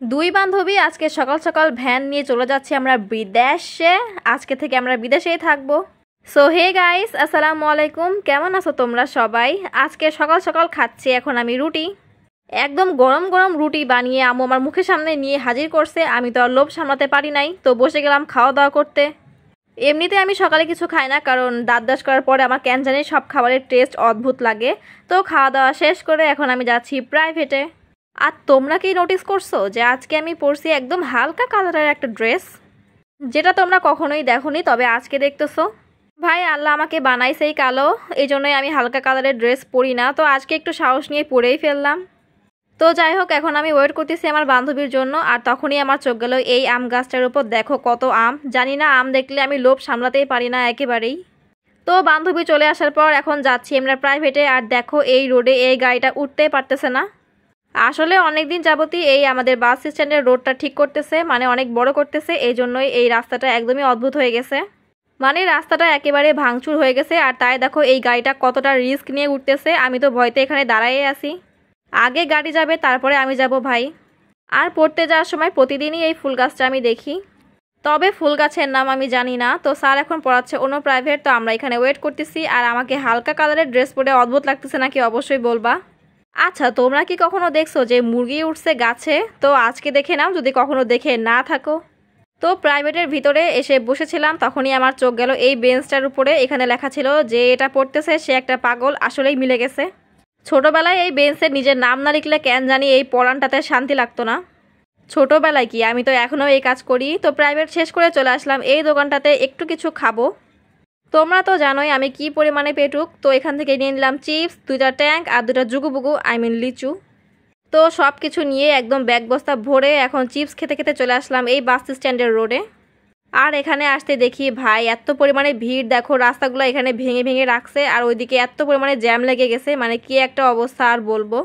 দুই বান্ধবী আজকে সকাল সকাল ভ্যান নিয়ে চলে যাচ্ছি আমরা বিদেশে। আজকে থেকে আমরা বিদেশেই থাকবো। সো হে গাইস, আসসালামু আলাইকুম। কেমন আছো তোমরা সবাই? আজকে সকাল সকাল খাচ্ছি এখন আমি রুটি। একদম গরম গরম রুটি বানিয়ে আম্মু আমার মুখের সামনে নিয়ে হাজির করছে। আমি তো আর লোভ সামলাতে পারি নাই, তো বসে গেলাম খাওয়া দাওয়া করতে। এমনিতে আমি সকালে কিছু খাই না, কারণ দাঁত ব্রাশ করার পরে আমার কেন জানি সব খাবারের টেস্ট অদ্ভুত লাগে। তো খাওয়া দাওয়া শেষ করে এখন আমি যাচ্ছি প্রাইভেটে। আর তোমরা কি নোটিস করছো যে আজকে আমি পরছি একদম হালকা কালারের একটা ড্রেস, যেটা তোমরা কখনোই দেখোনি, তবে আজকে দেখতেছো। ভাই আল্লাহ আমাকে বানাইছেই কালো, এই জন্যই আমি হালকা কালারের ড্রেস পরি না। তো আজকে একটু সাহস নিয়ে পরেই ফেললাম। তো যাই হোক, এখন আমি ওয়েট করতেছি আমার বান্ধবীর জন্য। আর তখনই আমার চোখ গেল এই আম গাছটার উপর। দেখো কত আম, জানি না আম দেখলে আমি লোভ সামলাতেই পারি না একেবারেই। তো বান্ধবী চলে আসার পর এখন যাচ্ছি আমরা প্রাইভেটে। আর দেখো এই রোডে এই গাড়িটা উঠতেই পারতেছে না। আসলে অনেকদিন যাবতই এই আমাদের বাস স্ট্যান্ডের রোডটা ঠিক করতেছে, মানে অনেক বড় করতেছে। এই জন্যই এই রাস্তাটা একদমই অদ্ভুত হয়ে গেছে, মানে রাস্তাটা একেবারে ভাঙচুর হয়ে গেছে। আর তাই দেখো এই গাড়িটা কতটা রিস্ক নিয়ে উঠতেছে। আমি তো ভয়তে এখানে দাঁড়াইয়ে আছি। আগে গাড়ি যাবে, তারপরে আমি যাব ভাই। আর পড়তে যাওয়ার সময় প্রতিদিনই এই ফুল গাছটা আমি দেখি, তবে ফুল গাছের নাম আমি জানি না। তো স্যার এখন পড়াচ্ছে অন্য প্রাইভেট, তো আমরা এখানে ওয়েট করতেছি। আর আমাকে হালকা কালারের ড্রেস পরে অদ্ভুত লাগতেছে নাকি অবশ্যই বলবা। আচ্ছা, তোমরা কি কখনো দেখছো যে মুরগি উঠছে গাছে? তো আজকে দেখে নাও যদি কখনো দেখে না থাকো। তো প্রাইভেটের ভিতরে এসে বসেছিলাম, তখনই আমার চোখ গেল এই বেঞ্চটার উপরে। এখানে লেখা ছিল যে এটা পড়তেছে সে একটা পাগল। আসলেই মিলে গেছে। ছোটবেলায় এই বেঞ্চে নিজের নাম না লিখলে কেন জানি এই পড়ানটাতে শান্তি লাগতো না। ছোটবেলায় কি, আমি তো এখনও এই কাজ করি। তো প্রাইভেট শেষ করে চলে আসলাম এই দোকানটাতে একটু কিছু খাবো। তোমরা তো জানোই আমি কি পরিমাণে পেটুক। তো এখান থেকে নিয়ে নিলাম চিপস, 2টা ট্যাঙ্ক আর 2টা জুগুবুগু, লিচু। তো সব কিছু নিয়ে একদম ব্যাগ বস্তা ভরে এখন চিপস খেতে খেতে চলে আসলাম এই বাস স্ট্যান্ডের রোডে। আর এখানে আসতে দেখি ভাই এত পরিমাণে ভিড়, দেখো রাস্তাগুলো এখানে ভেঙে ভেঙে রাখছে। আর ওইদিকে এত পরিমাণে জ্যাম লেগে গেছে, মানে কি একটা অবস্থা আর বলবো।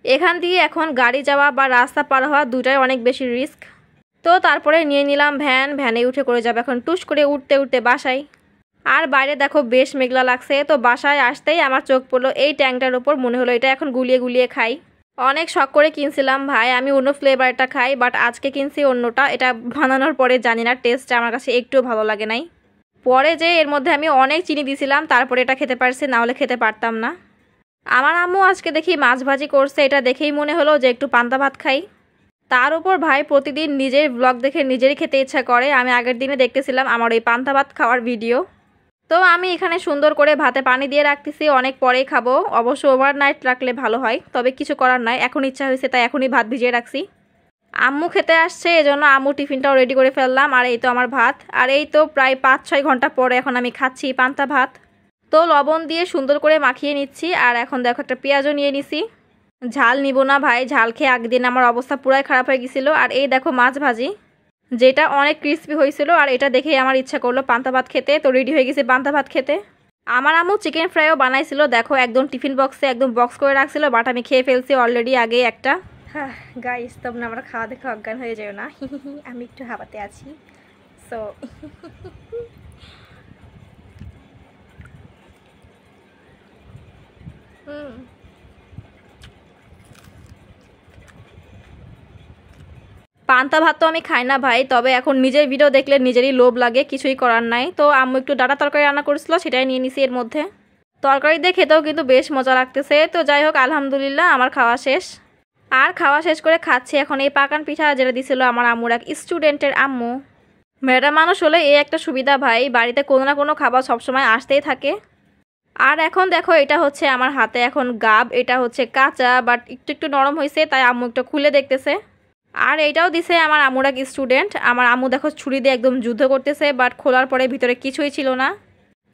এখান দিয়ে এখন গাড়ি যাওয়া বা রাস্তা পার হওয়া দুটাই অনেক বেশি রিস্ক। তো তারপরে নিয়ে নিলাম ভ্যান। ভ্যানে উঠে করে যাবে এখন টুস করে উঠতে উঠতে বাসায়। আর বাইরে দেখো বেশ মেঘলা লাগছে। তো বাসায় আসতেই আমার চোখ পড়লো এই ট্যাংটার উপর। মনে হলো এটা এখন গুলিয়ে গুলিয়ে খাই। অনেক শখ করে কিনছিলাম ভাই আমি অন্য ফ্লেভারটা খাই, বাট আজকে কিনছি অন্যটা। এটা বানানোর পরে জানি না টেস্টটা আমার কাছে একটু ভালো লাগে নাই। পরে যে এর মধ্যে আমি অনেক চিনি দিছিলাম, তারপরে এটা খেতে পারছি, না হলে খেতে পারতাম না। আমার আম্মু আজকে দেখি মাছ ভাজি করছে, এটা দেখেই মনে হলো যে একটু পান্তা ভাত খাই। তার উপর ভাই প্রতিদিন নিজের ব্লগ দেখে নিজেরই খেতে ইচ্ছা করে। আমি আগের দিনে দেখতেছিলাম আমার ওই পান্তা ভাত খাওয়ার ভিডিও। তো আমি এখানে সুন্দর করে ভাতে পানি দিয়ে রাখতেছি, অনেক পরেই খাবো। অবশ্য ওভারনাইট রাখলে ভালো হয়, তবে কিছু করার নাই, এখন ইচ্ছা হয়েছে তাই এখনই ভাত ভিজিয়ে রাখছি। আম্মু খেতে আসছে, এজন্য আম্মু টিফিনটাও রেডি করে ফেললাম। আর এই তো আমার ভাত। আর এই তো প্রায় 5-6 ঘন্টা পরে এখন আমি খাচ্ছি পান্তা ভাত। তো লবণ দিয়ে সুন্দর করে মাখিয়ে নিচ্ছি। আর এখন দেখো একটা পেঁয়াজও নিয়ে নিছি। ঝাল নিব না ভাই, ঝাল খেয়ে আগদিন আমার অবস্থা পুরাই খারাপ হয়ে গেছিলো। আর এই দেখো মাছ ভাজি, যেটা অনেক ক্রিস্পি হয়েছিল। আর এটা দেখেই আমার ইচ্ছা করলো পান্তা ভাত খেতে। তো রেডি হয়ে গেছে পান্তা ভাত খেতে। আমার আম্মু চিকেন ফ্রাইও বানাইছিল, দেখো একদম টিফিন বক্সে একদম বক্স করে রাখছিল, বাট আমি খেয়ে ফেলছি অলরেডি আগে একটা। হ্যাঁ গাইস, তোমরা আমরা খাওয়া দেখে অজ্ঞান হয়ে যাও না। আমি একটু হাবাতে আছি। সো পান্তা ভাত তো আমি খাই না ভাই, তবে এখন নিজের ভিডিও দেখলে নিজেরই লোভ লাগে, কিছুই করার নাই। তো আম্মু একটু ডাটা তরকারি রান্না করেছিল, সেটাই নিয়ে নিছি এর মধ্যে। তরকারি দিয়ে খেতেও কিন্তু বেশ মজা লাগতেছে। তো যাই হোক, আলহামদুলিল্লাহ আমার খাওয়া শেষ। আর খাওয়া শেষ করে খাচ্ছি এখন এই পাকান পিঠা, যেটা দিছিল আমার আম্মুর এক স্টুডেন্টের আম্মু। ম্যাডাম মানুষ হলে এই একটা সুবিধা ভাই, বাড়িতে কোনো না কোনো খাবার সবসময় আসতেই থাকে। আর এখন দেখো এটা হচ্ছে আমার হাতে এখন গাব, এটা হচ্ছে কাঁচা, বাট একটু একটু নরম হয়েছে, তাই আম্মু একটু খুলে দেখতেছে। আর এইটাও দিছে আমার আম্মুর এক স্টুডেন্ট। আমার আম্মু দেখো ছুরি দিয়ে একদম যুদ্ধ করতেছে, বাট খোলার পরে ভিতরে কিছুই ছিল না।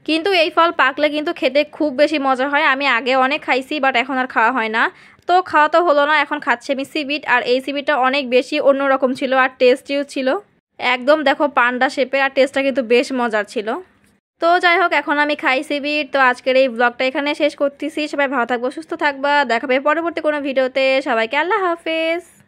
কিন্তু এই ফল পাকলে কিন্তু খেতে খুব বেশি মজা হয়। আমি আগে অনেক খাইছি, বাট এখন আর খাওয়া হয় না। তো খাওয়া তো হলো না, এখন খাচ্ছি আমি সিবিট। আর এই সিবিটটা অনেক বেশি অন্যরকম ছিল আর টেস্টিও ছিল। একদম দেখো পান্ডা শেপের, আর টেস্টটা কিন্তু বেশ মজার ছিল। তো যাই হোক, এখন আমি খাই সিবিট। তো আজকের এই ব্লগটা এখানে শেষ করতেছি। সবাই ভালো থাকবো, সুস্থ থাকবা, দেখাবে পরবর্তী কোনো ভিডিওতে। সবাইকে আল্লাহ হাফেজ।